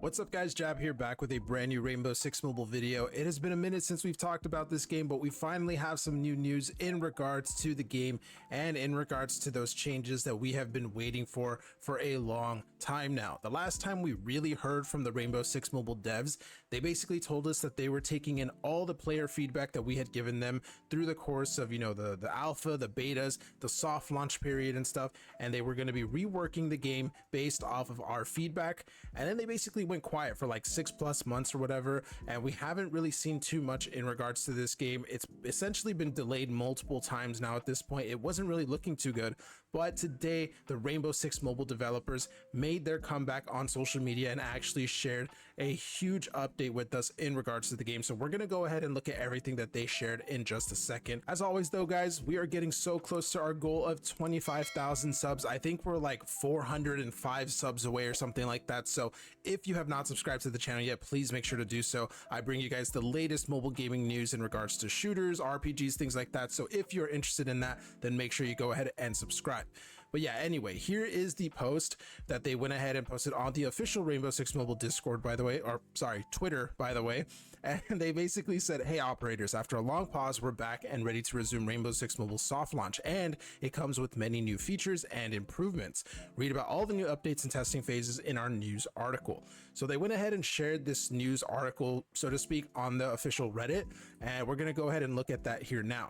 What's up guys, Jab here, back with a brand new Rainbow Six Mobile video. It has been a minute since we've talked about this game, but we finally have some new news in regards to the game and in regards to those changes that we have been waiting for a long time now. The last time we really heard from the Rainbow Six Mobile devs, they basically told us that they were taking in all the player feedback that we had given them through the course of, the alpha, the betas, the soft launch period and stuff, and they were going to be reworking the game based off of our feedback. And then they basically went quiet for like 6+ months or whatever, and we haven't really seen too much in regards to this game. It's essentially been delayed multiple times now. At this point, it wasn't really looking too good, but today the Rainbow Six Mobile developers made their comeback on social media and actually shared a huge update with us in regards to the game. So we're going to go ahead and look at everything that they shared in just a second. As always though guys, we are getting so close to our goal of 25,000 subs. I think we're like 405 subs away or something like that. So if you have not subscribed to the channel yet, please make sure to do so. I bring you guys the latest mobile gaming news in regards to shooters, RPGs, things like that. So if you're interested in that, then make sure you go ahead and subscribe. But yeah, anyway, here is the post that they went ahead and posted on the official Rainbow Six Mobile Discord, by the way, or sorry, Twitter, by the way. And they basically said, hey operators, after a long pause, we're back and ready to resume Rainbow Six Mobile soft launch, and it comes with many new features and improvements. Read about all the new updates and testing phases in our news article. So they went ahead and shared this news article, so to speak, on the official Reddit, and we're going to go ahead and look at that here now.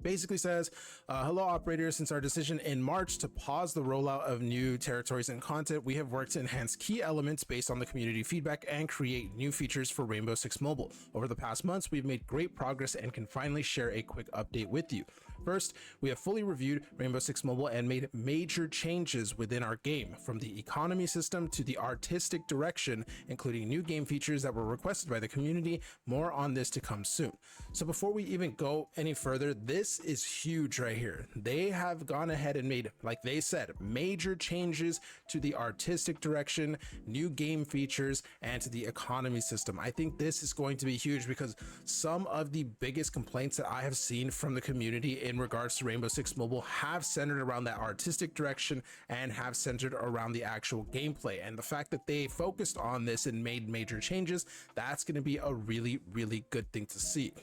Basically says, hello operators, since our decision in March to pause the rollout of new territories and content, we have worked to enhance key elements based on the community feedback and create new features for Rainbow Six Mobile. Over the past months, we've made great progress and can finally share a quick update with you. First, we have fully reviewed Rainbow Six Mobile and made major changes within our game, from the economy system to the artistic direction, including new game features that were requested by the community. More on this to come soon. So before we even go any further, this is huge right here. They have gone ahead and made, like they said, major changes to the artistic direction, new game features, and to the economy system. I think this is going to be huge because some of the biggest complaints that I have seen from the community in regards to Rainbow Six Mobile have centered around that artistic direction and have centered around the actual gameplay. And the fact that they focused on this and made major changes, that's going to be a really, really good thing to see.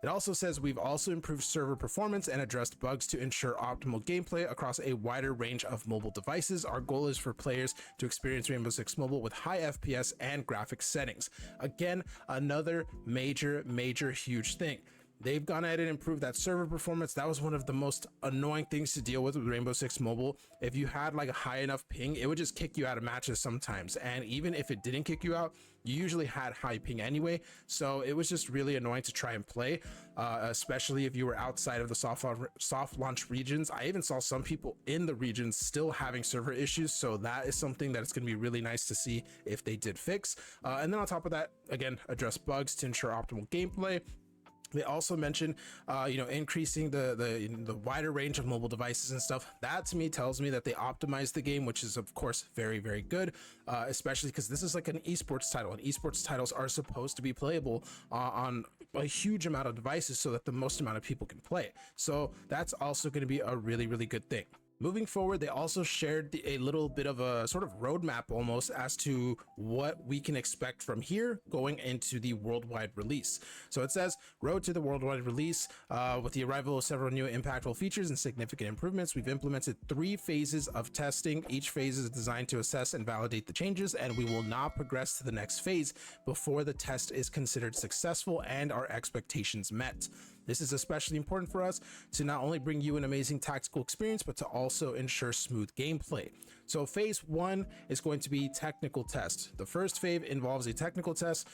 It also says we've also improved server performance and addressed bugs to ensure optimal gameplay across a wider range of mobile devices. Our goal is for players to experience Rainbow Six Mobile with high FPS and graphics settings. Again, another major huge thing. They've gone ahead and improved that server performance. That was one of the most annoying things to deal with Rainbow Six Mobile. If you had like a high enough ping, it would just kick you out of matches sometimes. And even if it didn't kick you out, you usually had high ping anyway. So it was just really annoying to try and play, especially if you were outside of the soft launch regions. I even saw some people in the regions still having server issues. So that is something that it's going to be really nice to see if they did fix. And then on top of that, again, address bugs to ensure optimal gameplay. They also mentioned, increasing the wider range of mobile devices and stuff. That to me tells me that they optimized the game, which is of course very, very good, especially because this is like an esports title, and esports titles are supposed to be playable on a huge amount of devices so that the most amount of people can play. So that's also going to be a really, really good thing. Moving forward, they also shared a little bit of a sort of roadmap almost as to what we can expect from here going into the worldwide release. So it says, road to the worldwide release. With the arrival of several new impactful features and significant improvements, we've implemented 3 phases of testing. Each phase is designed to assess and validate the changes, and we will not progress to the next phase before the test is considered successful and our expectations met. This is especially important for us to not only bring you an amazing tactical experience, but to also ensure smooth gameplay. So phase 1 is going to be technical test. The first phase involves a technical test.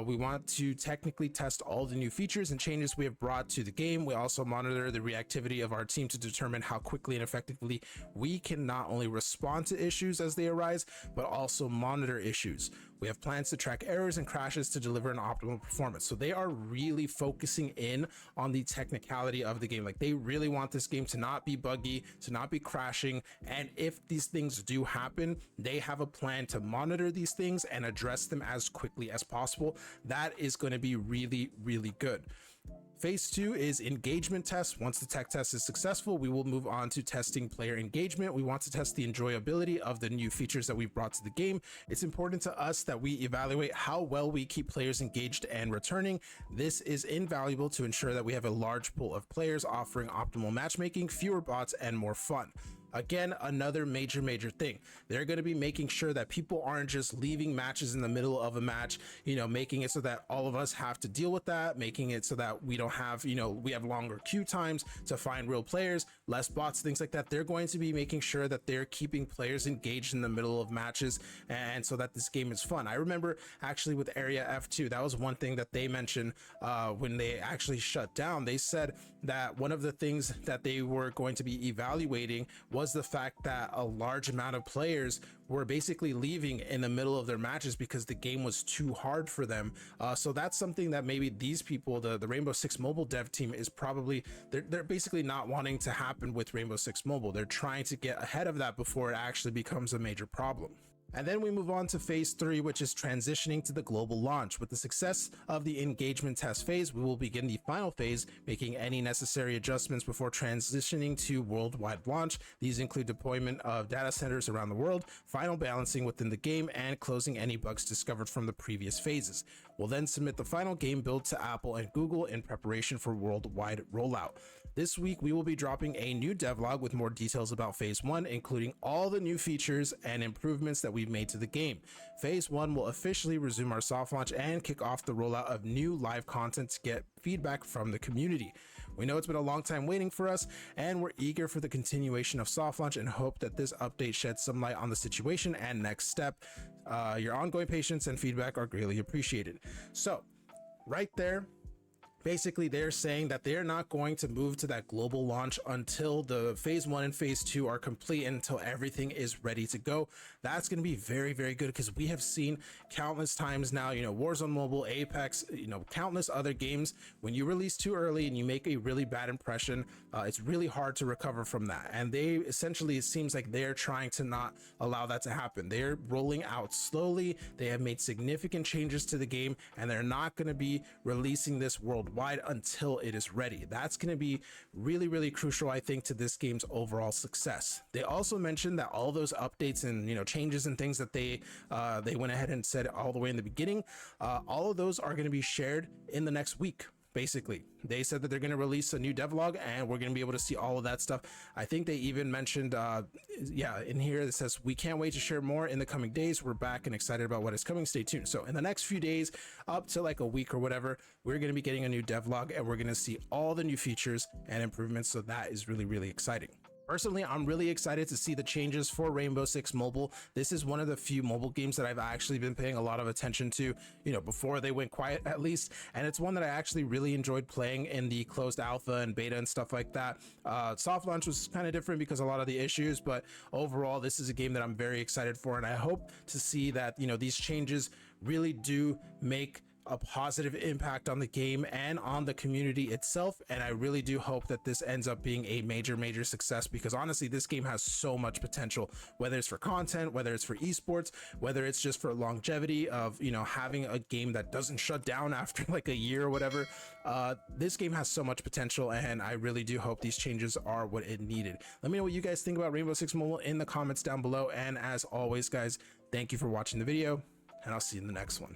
We want to technically test all the new features and changes we have brought to the game. We also monitor the reactivity of our team to determine how quickly and effectively we can not only respond to issues as they arise, but also monitor issues. We have plans to track errors and crashes to deliver an optimal performance. So they are really focusing in on the technicality of the game. Like they really want this game to not be buggy, to not be crashing. And if these things do happen, they have a plan to monitor these things and address them as quickly as possible. That is going to be really, really good. Phase 2 is engagement test. Once the tech test is successful, we will move on to testing player engagement. We want to test the enjoyability of the new features that we've brought to the game. It's important to us that we evaluate how well we keep players engaged and returning. This is invaluable to ensure that we have a large pool of players offering optimal matchmaking, fewer bots, and more fun. Again, another major thing. They're going to be making sure that people aren't just leaving matches in the middle of a match, making it so that all of us have to deal with that, making it so that we don't have, we have longer queue times to find real players, less bots, things like that. They're going to be making sure that they're keeping players engaged in the middle of matches, and so that this game is fun. I remember actually with Area F2, that was one thing that they mentioned when they actually shut down. They said that one of the things that they were going to be evaluating was the fact that a large amount of players were basically leaving in the middle of their matches because the game was too hard for them. So that's something that maybe these people, the Rainbow Six Mobile dev team, is probably, they're basically not wanting to happen with Rainbow Six Mobile. They're trying to get ahead of that before it actually becomes a major problem. And then we move on to phase 3, which is transitioning to the global launch. With the success of the engagement test phase, we will begin the final phase, making any necessary adjustments before transitioning to worldwide launch. These include deployment of data centers around the world, final balancing within the game, and closing any bugs discovered from the previous phases. We'll then submit the final game build to Apple and Google in preparation for worldwide rollout. This week, we will be dropping a new devlog with more details about Phase 1, including all the new features and improvements that we've made to the game. Phase 1 will officially resume our soft launch and kick off the rollout of new live content to get feedback from the community. We know it's been a long time waiting for us, and we're eager for the continuation of soft launch and hope that this update sheds some light on the situation and next step. Your ongoing patience and feedback are greatly appreciated. So, right there, basically they're saying that they're not going to move to that global launch until the phase 1 and phase 2 are complete, and until everything is ready to go. That's going to be very good, because we have seen countless times now, Warzone Mobile, Apex, countless other games, when you release too early and you make a really bad impression, it's really hard to recover from that. And they essentially, it seems like they're trying to not allow that to happen. They're rolling out slowly. They have made significant changes to the game, and they're not going to be releasing this worldwide until it is ready. That's going to be really crucial, I think, to this game's overall success. They also mentioned that all those updates and changes and things that they went ahead and said all the way in the beginning, all of those are going to be shared in the next week. Basically, they said that they're going to release a new devlog, and we're going to be able to see all of that stuff. I think they even mentioned, in here it says, "We can't wait to share more in the coming days. We're back and excited about what is coming. Stay tuned." So in the next few days, up to like a week or whatever, we're going to be getting a new devlog, and we're going to see all the new features and improvements. So that is really exciting. Personally, I'm really excited to see the changes for Rainbow Six Mobile. This is one of the few mobile games that I've actually been paying a lot of attention to, before they went quiet at least. And it's one that I actually really enjoyed playing in the closed alpha and beta and stuff like that. Soft launch was kind of different because of a lot of the issues, but overall, this is a game that I'm very excited for. And I hope to see that, these changes really do make a positive impact on the game and on the community itself. And I really do hope that this ends up being a major success, because honestly, this game has so much potential, whether it's for content, whether it's for esports, whether it's just for longevity of, having a game that doesn't shut down after like a year or whatever. This game has so much potential, and I really do hope these changes are what it needed. Let me know what you guys think about Rainbow Six Mobile in the comments down below. And as always, guys, thank you for watching the video, and I'll see you in the next one.